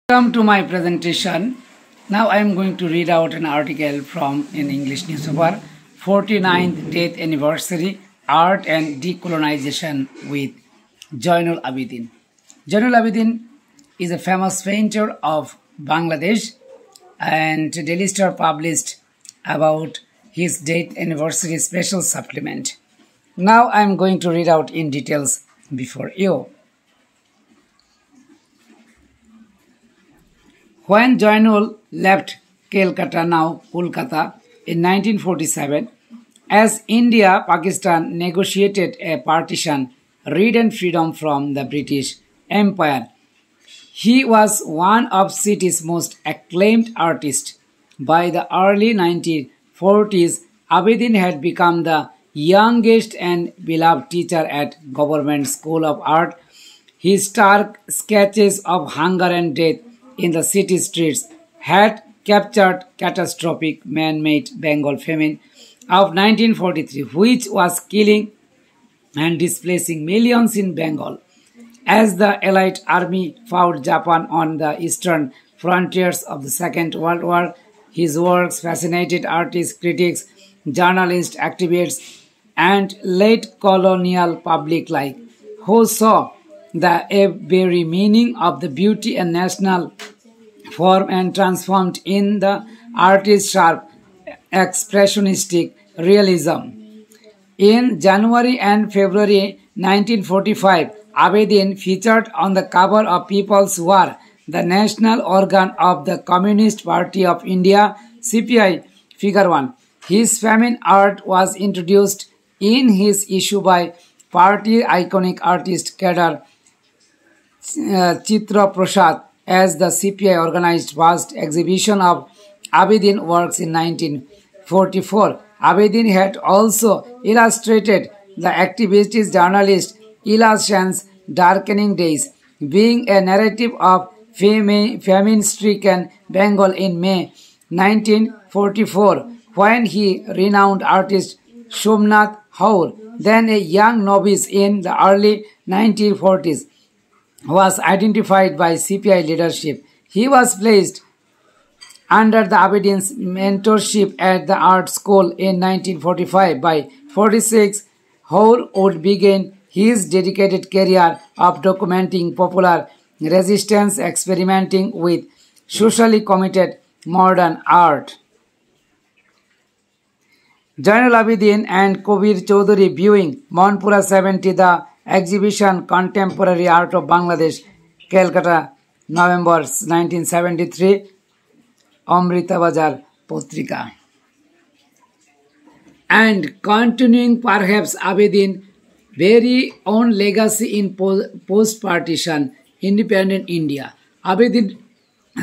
Welcome to my presentation. Now I am going to read out an article from an English newspaper, 49th Death Anniversary, Art and Decolonization with Zainul Abidin. Zainul Abidin is a famous painter of Bangladesh, and Daily Star published about his death anniversary special supplement. Now I am going to read out in details before you. When Zainul left Calcutta, now Kolkata, in 1947, as India-Pakistan negotiated a partition-ridden freedom from the British Empire, he was one of city's most acclaimed artists. By the early 1940s, Abidin had become the youngest and beloved teacher at Government School of Art. His stark sketches of hunger and death in the city streets had captured catastrophic man-made Bengal famine of 1943, which was killing and displacing millions in Bengal. As the Allied army fought Japan on the eastern frontiers of the Second World War, his works fascinated artists, critics, journalists, activists, and late colonial public alike, who saw the very meaning of the beauty and national form and transformed in the artist's sharp expressionistic realism. In January and February 1945, Abidin featured on the cover of People's War, the national organ of the Communist Party of India, CPI, Figure 1. His famine art was introduced in his issue by party iconic artist Kedar Chitra Prasad, as the CPI organized vast exhibition of Abidin works in 1944. Abidin had also illustrated the activist journalist Ila Shan's Darkening Days, being a narrative of famine-stricken Bengal in May 1944, when he renowned artist Somnath Haur, then a young novice in the early 1940s, was identified by CPI leadership. He was placed under the Abidin's mentorship at the art school in 1945. By 46, Haur would begin his dedicated career of documenting popular resistance, experimenting with socially committed modern art. Zainul Abidin and Kabir Chaudhuri viewing Manpura 70, the exhibition Contemporary Art of Bangladesh, Calcutta, November 1973, Amrita Bazar Potrika. And continuing perhaps Abidin's very own legacy in post-partition independent India, Abidin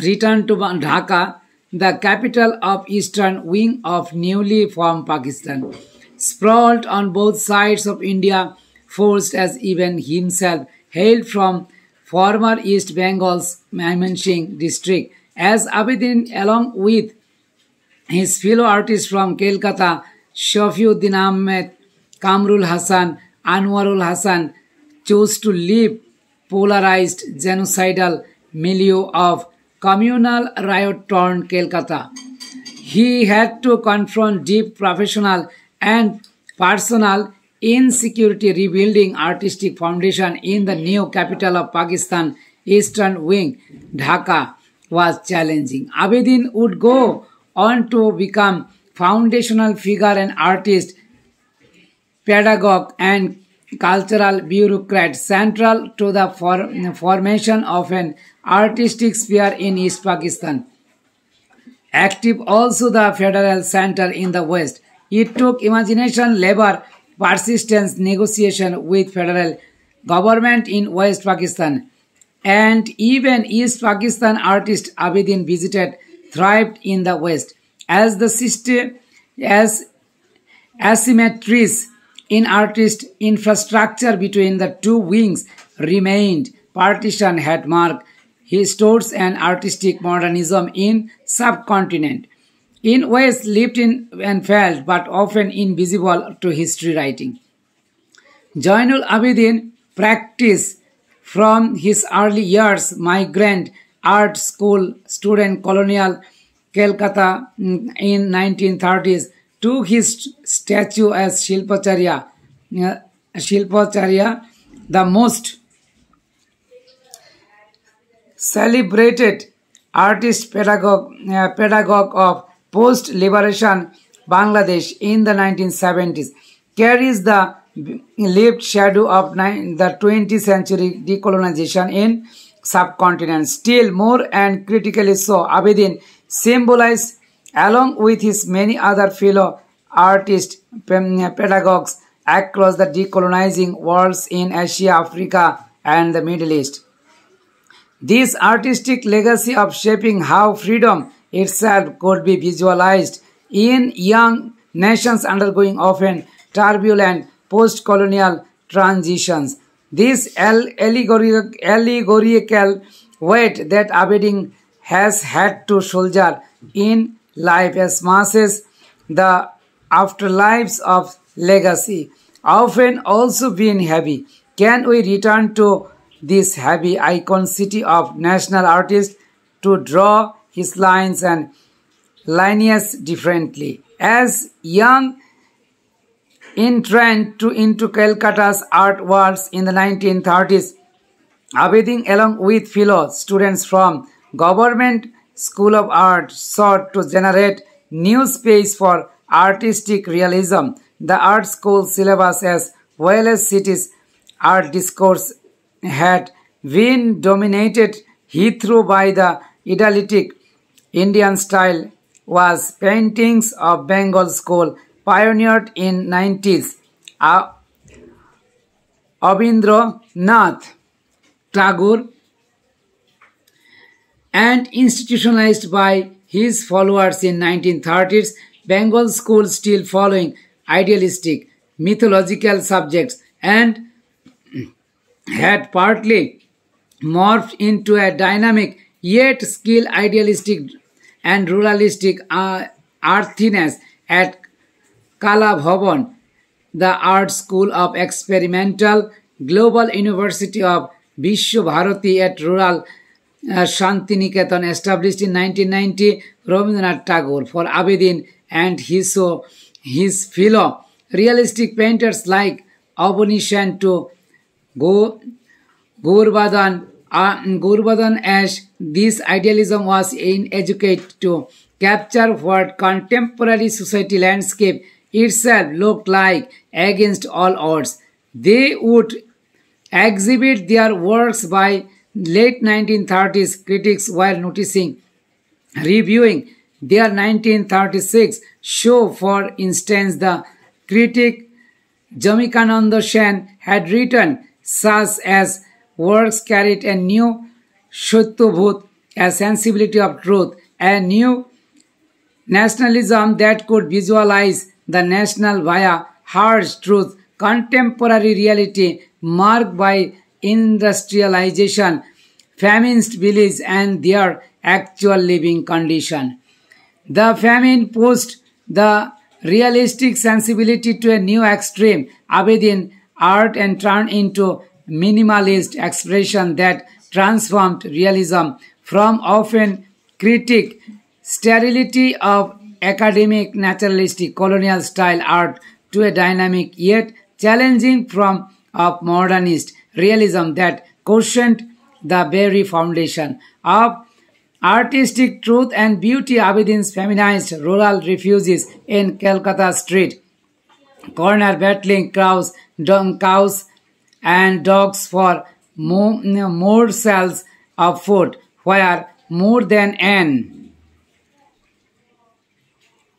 returned to Dhaka, the capital of eastern wing of newly formed Pakistan. Sprawled on both sides of India, forced as even himself hailed from former East Bengal's Mymensingh district, as Abidin, along with his fellow artists from Calcutta, Shafiuddin Ahmed, Kamrul Hassan, Anwarul Hassan, chose to leave polarized genocidal milieu of communal riot-torn Calcutta. He had to confront deep professional and personal insecurity. Rebuilding artistic foundation in the new capital of Pakistan, eastern wing, Dhaka, was challenging. Abidin would go on to become foundational figure and artist, pedagogue and cultural bureaucrat, central to the formation of an artistic sphere in East Pakistan. Active also the federal center in the West. It took imagination, labor, persistence, negotiation with federal government in West Pakistan, and even East Pakistan artist Abidin visited thrived in the West. As the asymmetries in artist infrastructure between the two wings remained, partition had marked histories and artistic modernism in subcontinent. In ways lived in and felt, but often invisible to history writing. Zainul Abidin practiced from his early years migrant art school student colonial Calcutta in 1930s took his statue as Shilpacharya, the most celebrated artist pedagogue of post-liberation Bangladesh in the 1970s, carries the lived shadow of the 20th century decolonization in subcontinent. Still more and critically so, Abedin symbolized, along with his many other fellow artists, pedagogues across the decolonizing worlds in Asia, Africa, and the Middle East. This artistic legacy of shaping how freedom itself could be visualized in young nations undergoing often turbulent post-colonial transitions. This allegorical weight that Abedin has had to shoulder in life as much as the afterlives of legacy often also been heavy. Can we return to this heavy icon city of national artist to draw his lines and lineage differently? As young into Calcutta's art worlds in the 1930s, Abedin, along with fellow students from Government School of Art, sought to generate new space for artistic realism. The art school syllabus as well as city's art discourse had been dominated hitherto by the idyllic Indian style was paintings of Bengal school pioneered in 90s. Abindranath Tagore and institutionalized by his followers in 1930s, Bengal school still following idealistic mythological subjects and had partly morphed into a dynamic yet still idealistic and ruralistic earthiness at Kala Bhavan, the art school of experimental Global University of Vishwa Bharati at rural Shantiniketan, established in 1990, Rabindranath Tagore. For Abedin and his fellow realistic painters like Abonishan to Gurbadan as this idealism was inadequate to capture what contemporary society landscape itself looked like against all odds. They would exhibit their works by late 1930s. Critics were reviewing their 1936 show. For instance, the critic Jamikananda Sen had written such as works carried a new Shatyabhut, a sensibility of truth, a new nationalism that could visualize the national via harsh truth, contemporary reality marked by industrialization, famished villages and their actual living condition. The famine pushed the realistic sensibility to a new extreme. Abedin art and turned into minimalist expression that transformed realism from often critic sterility of academic naturalistic colonial style art to a dynamic yet challenging form of modernist realism that questioned the very foundation of artistic truth and beauty. Abedin's feminized rural refugees in Calcutta street corner battling cows and dogs for more cells of food, where more than an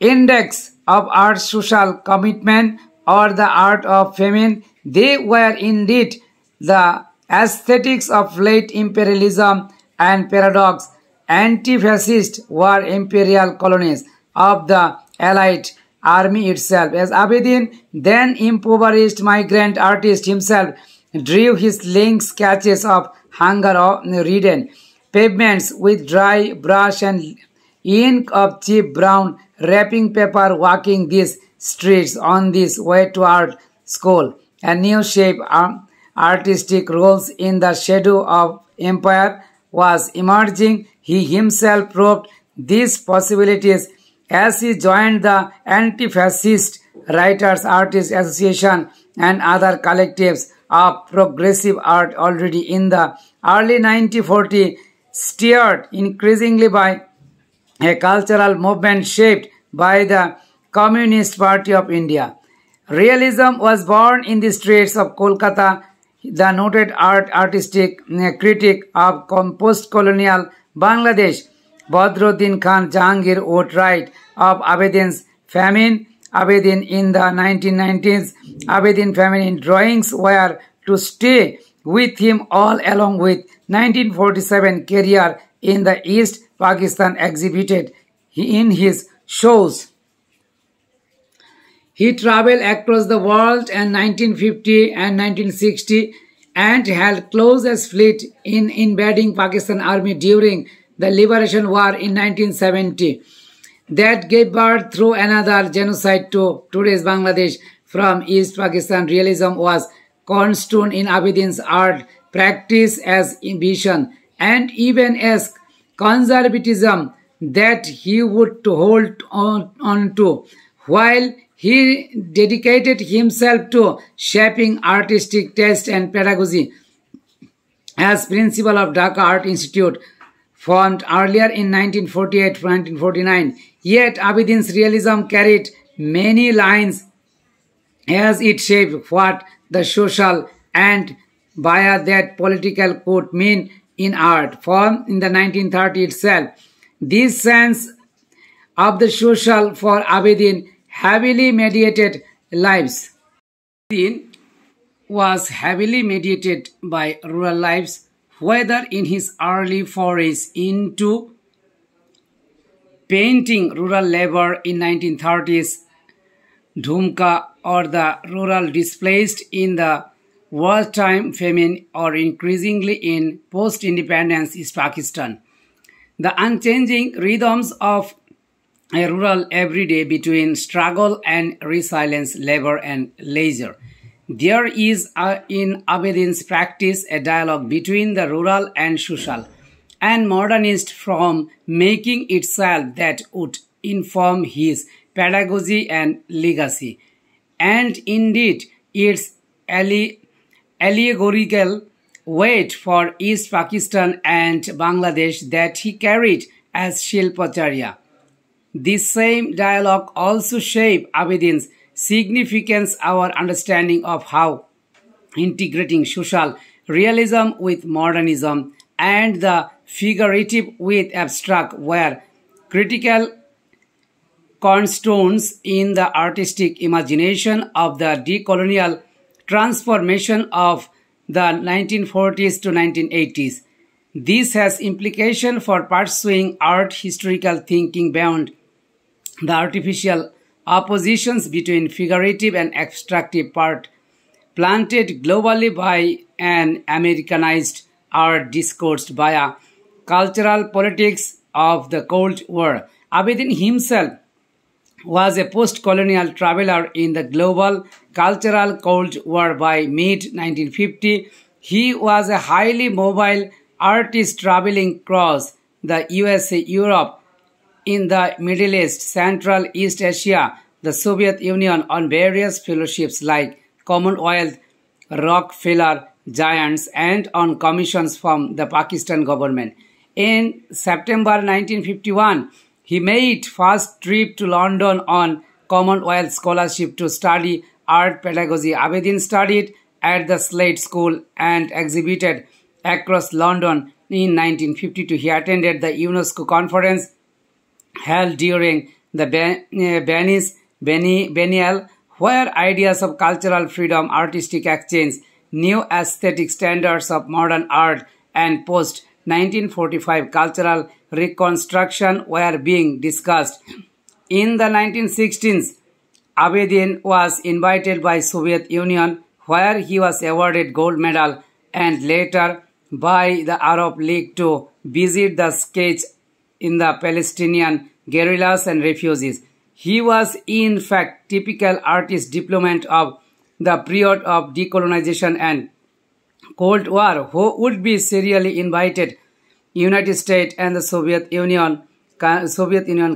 index of art social commitment or the art of famine. They were indeed the aesthetics of late imperialism and paradox, anti-fascist war imperial colonies of the Allied army itself. As Abedin, then impoverished migrant artist himself, drew his link sketches of hunger-ridden pavements with dry brush and ink of cheap brown wrapping paper, walking these streets on this way to art school, a new shape artistic roles in the shadow of empire was emerging, he himself proved these possibilities as he joined the Anti-Fascist Writers Artists Association and other collectives of progressive art already in the early 1940s, steered increasingly by a cultural movement shaped by the Communist Party of India. Realism was born in the streets of Kolkata. The noted artistic critic of post-colonial Bangladesh, Badruddin Khan Jahangir, would write of Abedin's famine. Abedin in the 1990s, Abedin famine drawings were to stay with him all along with 1947 career in the East Pakistan exhibited in his shows. He traveled across the world in 1950 and 1960 and held closest fleet in invading Pakistan army during the Liberation War in 1970. That gave birth through another genocide to today's Bangladesh. From East Pakistan, realism was cornerstone in Abedin's art practice as vision and even as conservatism that he would hold on to, while he dedicated himself to shaping artistic taste and pedagogy. As principal of Dhaka Art Institute, formed earlier in 1948-1949, yet Abedin's realism carried many lines as it shaped what the social and via that political could mean in art. Formed in the 1930s itself, this sense of the social for Abedin heavily mediated lives. Abedin was heavily mediated by rural lives, whether in his early forays into painting rural labor in 1930s Dhumka or the rural displaced in the wartime famine or increasingly in post-independence East Pakistan. The unchanging rhythms of a rural everyday between struggle and resilience, labor and leisure. There is in Abedin's practice a dialogue between the rural and social and modernist from making itself that would inform his pedagogy and legacy, and indeed its allegorical weight for East Pakistan and Bangladesh that he carried as Shilpacharya. This same dialogue also shaped Abedin's significance, our understanding of how integrating social realism with modernism and the figurative with abstract were critical cornerstones in the artistic imagination of the decolonial transformation of the 1940s to 1980s. This has implication for pursuing art historical thinking beyond the artificial oppositions between figurative and abstractive part planted globally by an Americanized art discourse via cultural politics of the Cold War. Abedin himself was a post-colonial traveler in the global cultural Cold War. By mid-1950, he was a highly mobile artist traveling across the USA, Europe, in the Middle East, Central East Asia, the Soviet Union on various fellowships like Commonwealth, Rockefeller Giants, and on commissions from the Pakistan government. In September 1951, he made first trip to London on Commonwealth scholarship to study art pedagogy. Abedin studied at the Slade School and exhibited across London in 1952. He attended the UNESCO conference held during the Venice Biennial, where ideas of cultural freedom, artistic exchange, new aesthetic standards of modern art, and post-1945 cultural reconstruction were being discussed. In the 1960s, Abedin was invited by Soviet Union, where he was awarded gold medal, and later by the Arab League to visit the sketch in the Palestinian guerrillas and refugees. He was in fact typical artist diplomat of the period of decolonization and Cold War, who would be serially invited United States and the Soviet Union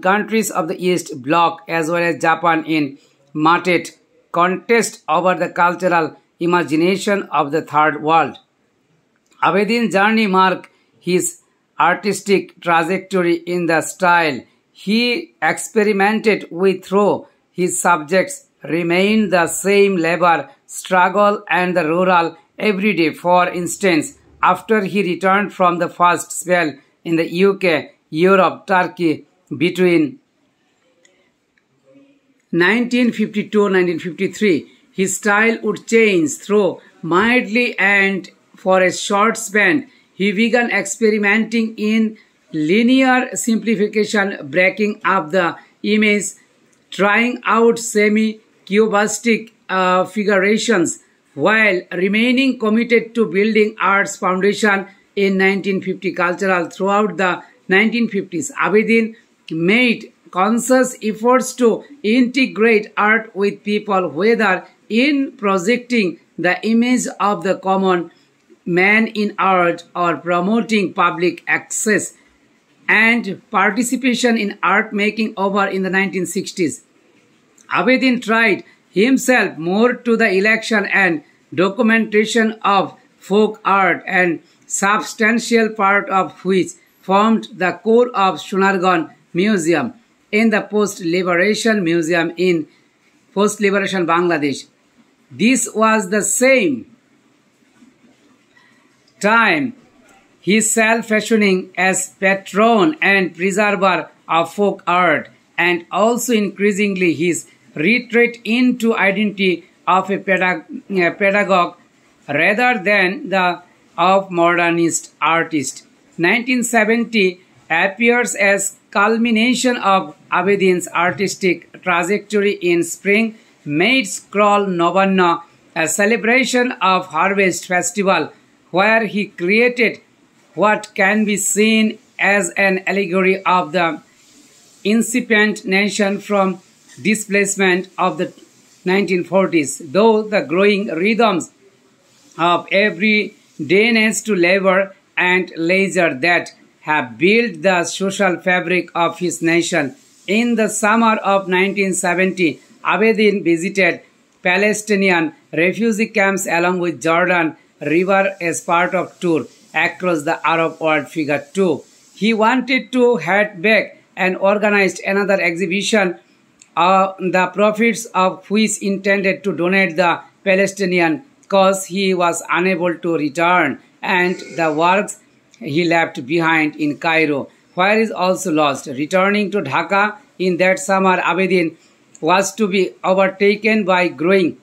countries of the East Bloc as well as Japan in marked contest over the cultural imagination of the Third World. Abedin's journey marked his artistic trajectory in the style he experimented with through his subjects remained the same labor, struggle and the rural everyday. For instance, after he returned from the first spell in the UK, Europe, Turkey between 1952-1953, his style would change through mildly and for a short span, he began experimenting in linear simplification, breaking up the image, trying out semi-cubistic figurations, while remaining committed to building art's foundation in 1950 cultural. Throughout the 1950s, Abedin made conscious efforts to integrate art with people, whether in projecting the image of the common man in art or promoting public access and participation in art making. Over in the 1960s, Abedin tried himself more to the election and documentation of folk art, and substantial part of which formed the core of Sonargaon Museum in the post-liberation museum in post-liberation Bangladesh. This was the same time he self-fashioning as patron and preserver of folk art, and also increasingly his retreat into identity of a pedagogue rather than the of modernist artist. 1970 appears as culmination of Abedin's artistic trajectory. In spring, made Scroll Novanna, a celebration of harvest festival, where he created what can be seen as an allegory of the incipient nation from displacement of the 1940s, though the growing rhythms of everydayness to labor and leisure that have built the social fabric of his nation. In the summer of 1970, Abedin visited Palestinian refugee camps along with Jordan River as part of tour across the Arab world. Figure 2. He wanted to head back and organized another exhibition, the profits of which intended to donate the Palestinian cause. He was unable to return, and the works he left behind in Cairo, where is also lost. Returning to Dhaka in that summer, Abedin was to be overtaken by growing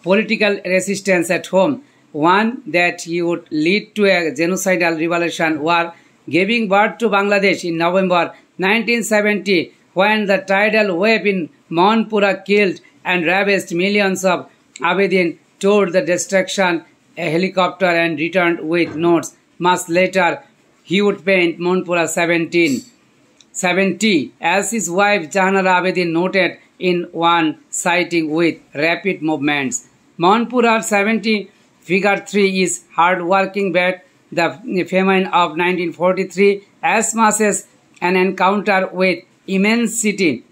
political resistance at home, one that he would lead to a genocidal revolution war, giving birth to Bangladesh in November 1970, when the tidal wave in Manpura killed and ravaged millions of. Abedin toured the destruction a helicopter and returned with notes. Much later, he would paint Manpura 1770, as his wife Jahanara Abedin noted in one sighting, with rapid movements. Manpura 70 Figure 3 is hard-working but the famine of 1943, as much as an encounter with immensity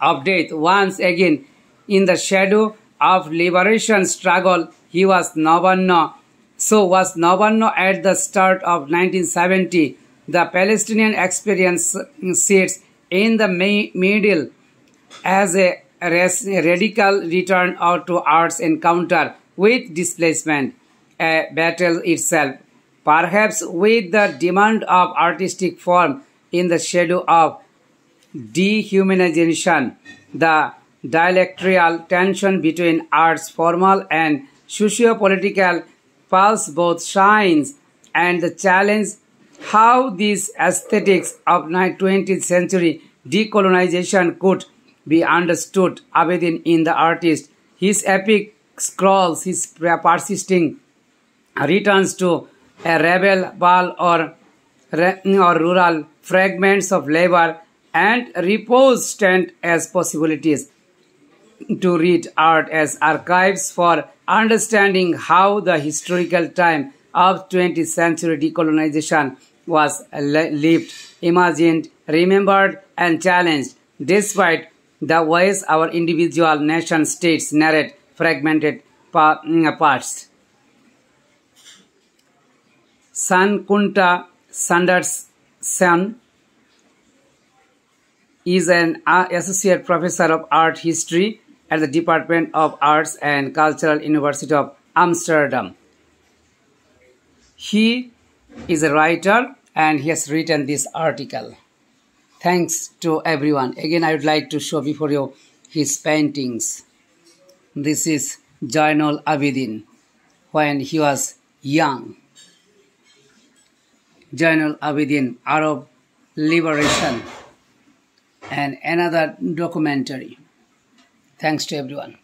of death. Once again, in the shadow of liberation struggle, he was Novanna. So was Novanna at the start of 1970. The Palestinian experience sits in the middle as a radical return out to art's encounter with displacement, a battle itself, perhaps with the demand of artistic form in the shadow of dehumanization. The dialectical tension between art's formal and socio-political pulse both shines, and the challenge how these aesthetics of 20th century decolonization could be understood. Abedin in the artist, his epic scrolls, his persisting returns to a rebel ball or rural fragments of labor and repose stand as possibilities to read art as archives for understanding how the historical time of 20th century decolonization was lived, imagined, remembered, and challenged, despite the ways our individual nation states narrate fragmented parts. Sankunta Sanderson is an associate professor of art history at the Department of Arts and Cultural University of Amsterdam. He is a writer and he has written this article. Thanks to everyone. Again, I would like to show before you his paintings. This is Zainul Abidin when he was young. Zainul Abidin, Arab Liberation, and another documentary. Thanks to everyone.